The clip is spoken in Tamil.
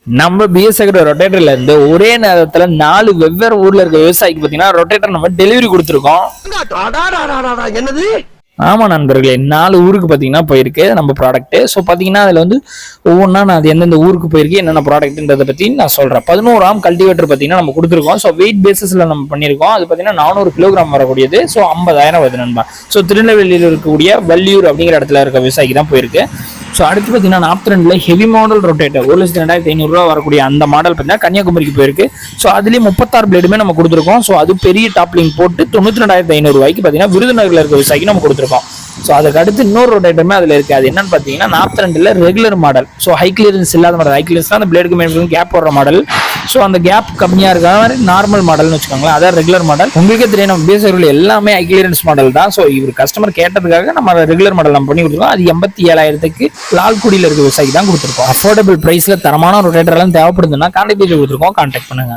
நம்ம பிஎஸ் அக்ரோ ரொட்டேட்டர்ல இருந்து ஒரே நேரத்துல 4 வெவ்வேறு ஊர்ல இருக்க விவசாயிக்கு பாத்தீங்கன்னா ரொட்டேட்டர் நம்ம டெலிவரி கொடுத்துருக்கோம். என்னது? ஆமா நண்பர்களே, 4 ஊருக்கு பாத்தீங்கன்னா போயிருக்கு நம்ம ப்ராடக்ட். ஸோ பாத்தீங்கன்னா அதுல வந்து ஒவ்வொன்றா நான் அது எந்தெந்த ஊருக்கு போயிருக்கு என்னென்ன ப்ராடக்ட்ன்றதை பத்தி நான் சொல்றேன். 11ஆம் கல்டிவேட்டர் பாத்தீங்கன்னா நம்ம கொடுத்துருக்கோம். ஸோ வெயிட் பேசிஸ்ல நம்ம பண்ணிருக்கோம். அது பாத்தீங்கன்னா 400 கிலோகிராம் வரக்கூடியது. ஸோ 50,000 வருது நண்பா. ஸோ திருநெல்வேலியில் இருக்கக்கூடிய வெள்ளியூர் அப்படிங்கிற இடத்துல இருக்க விவசாயிக்கு தான் போயிருக்கு. ஸோ அடுத்து பார்த்தீங்கன்னா 42ல ஹெவி மாடல் ரொட்டேட்டர் 1,02,500 வரக்கூடிய அந்த மாடல் பார்த்தீங்கன்னா கன்னியாகுமரிக்கு போயிருக்கு. ஸோ அதுலேயும் 36 பிளேடுமே நம்ம கொடுத்துருக்கோம். ஸோ அது பெரிய டாப்லிங் போட்டு 92,500 ரூபாய்க்கு பார்த்தீங்கன்னா விருதுநகரில் இருக்க விவசாயிக்கு நம்ம கொடுத்துருக்கோம். ஸோ அதுக்கு அடுத்து இன்னொரு ரொட்டேட்டருமே அதில் இருக்குது. அது என்னன்னு பார்த்தீங்கன்னா 42ல regular model. So high clearance இல்லாத மாடல். ஹை கிளியரன்ஸ் அந்த பிளேடுக்கு மேலே கேப் போடுற மாடல். ஸோ அந்த கேப் கம்மியாக இருக்கிற மாதிரி நார்மல் மாடல்னு வச்சுக்கோங்களேன். அதான் ரெகுலர் மாடல். உங்களுக்கே தெரியும் நம்ம பேசுகிற எல்லாமே ஹை கிளியரன்ஸ் மாடல் தான். ஸோ இவர் கஸ்டமர் கேட்டதுக்காக நம்ம ரெகுலர் மாடல் நம்ம பண்ணி கொடுத்துருக்கோம். அது 87,000க்கு லால்குடியில் இருக்க விவசாயிக்கு தான் கொடுத்துருக்கோம். அஃபோர்டபுள் பிரைஸ்ல தரமான ரொட்டேட்டர் எல்லாம் தேவைப்படுதுன்னா கான்டாக்ட் கொடுத்துருக்கோம். கான்டாக்ட் பண்ணுங்க.